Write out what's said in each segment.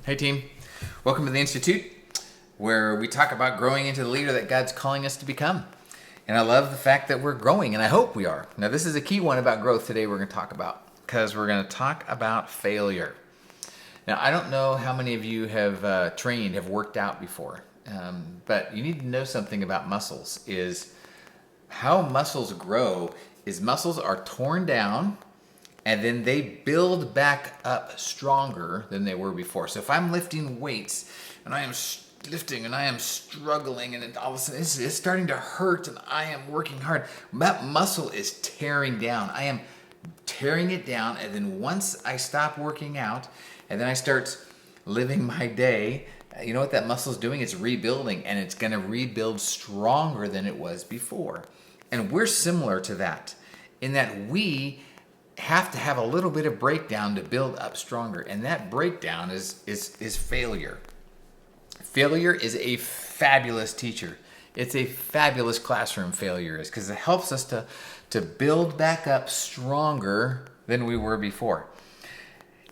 Hey team, welcome to the Institute, where we talk about growing into the leader that God's calling us to become. And I love the fact that we're growing, and I hope we are. Now this is a key one about growth today we're going to talk about, because we're going to talk about failure. Now I don't know how many of you have have worked out before, but you need to know something about muscles, is how muscles grow is muscles are torn down and then they build back up stronger than they were before. So if I'm lifting weights and I am lifting and I am struggling and all of a sudden it's starting to hurt and I am working hard, that muscle is tearing down. I am tearing it down, and then once I stop working out and then I start living my day, you know what that muscle is doing? It's rebuilding, and it's going to rebuild stronger than it was before. And we're similar to that in that we have to have a little bit of breakdown to build up stronger, and that breakdown is failure. Failure is a fabulous teacher. It's a fabulous classroom, failure is, because it helps us to build back up stronger than we were before.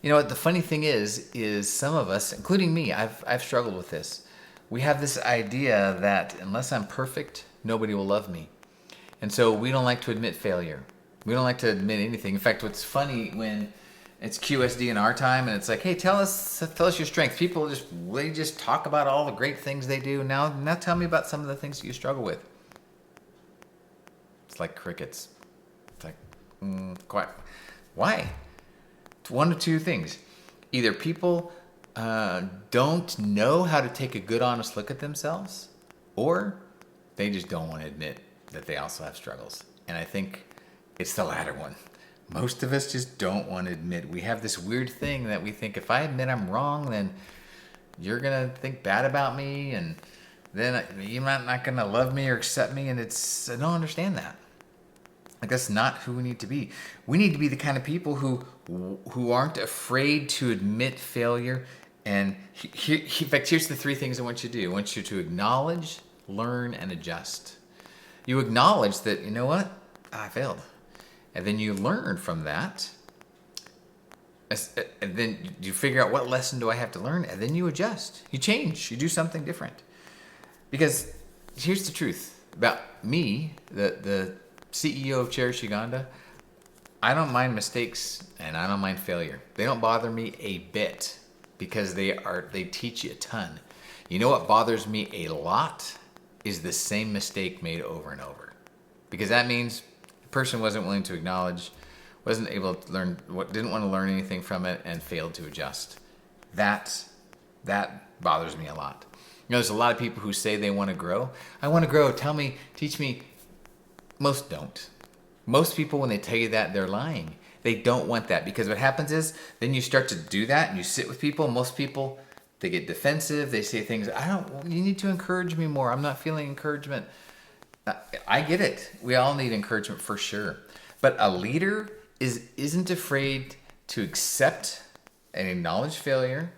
You know what the funny thing is some of us, including me, I've struggled with this. We have this idea that unless I'm perfect, nobody will love me. And so we don't like to admit failure. We don't like to admit anything. In fact, what's funny when it's QSD in our time and it's like, hey, tell us your strengths. People just talk about all the great things they do. Now tell me about some of the things that you struggle with. It's like crickets. It's like, quite. Why? It's one of two things. Either people don't know how to take a good, honest look at themselves, or they just don't want to admit that they also have struggles. And I think it's the latter one. Most of us just don't want to admit. We have this weird thing that we think if I admit I'm wrong, then you're going to think bad about me, and then you're not going to love me or accept me, and I don't understand that. Like, that's not who we need to be. We need to be the kind of people who aren't afraid to admit failure. And in fact, here's the three things I want you to do. I want you to acknowledge, learn, and adjust. You acknowledge that, you know what? I failed. And then you learn from that. And then you figure out, what lesson do I have to learn? And then you adjust. You change. You do something different. Because here's the truth about me, the CEO of Cherish Uganda. I don't mind mistakes and I don't mind failure. They don't bother me a bit, because they teach you a ton. You know what bothers me a lot is the same mistake made over and over. Because that means the person wasn't willing to acknowledge, wasn't able to learn, didn't want to learn anything from it, and failed to adjust. That bothers me a lot. You know, there's a lot of people who say they want to grow. I want to grow. Tell me, teach me. Most don't. Most people, when they tell you that, they're lying. They don't want that, because what happens is then you start to do that and you sit with people. Most people, they get defensive. They say things, you need to encourage me more. I'm not feeling encouragement. I get it. We all need encouragement for sure. But a leader isn't afraid to accept and acknowledge failure,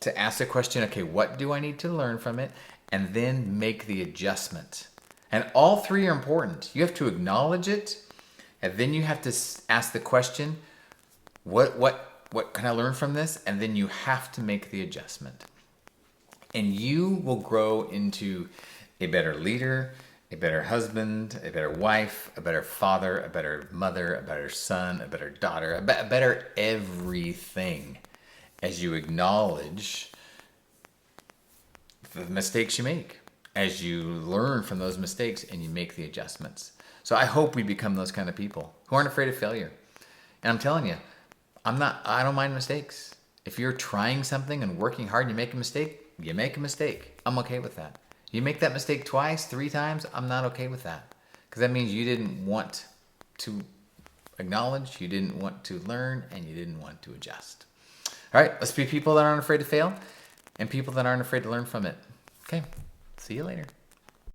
to ask the question, okay, what do I need to learn from it? And then make the adjustment. And all three are important. You have to acknowledge it, and then you have to ask the question, what can I learn from this? And then you have to make the adjustment. And you will grow into a better leader, a better husband, a better wife, a better father, a better mother, a better son, a better daughter, a better everything, as you acknowledge the mistakes you make, as you learn from those mistakes and you make the adjustments. So I hope we become those kind of people who aren't afraid of failure. And I'm telling you, I don't mind mistakes. If you're trying something and working hard and you make a mistake, you make a mistake. I'm okay with that. You make that mistake twice, 3 times, I'm not okay with that. Because that means you didn't want to acknowledge, you didn't want to learn, and you didn't want to adjust. All right, let's be people that aren't afraid to fail and people that aren't afraid to learn from it. Okay, see you later.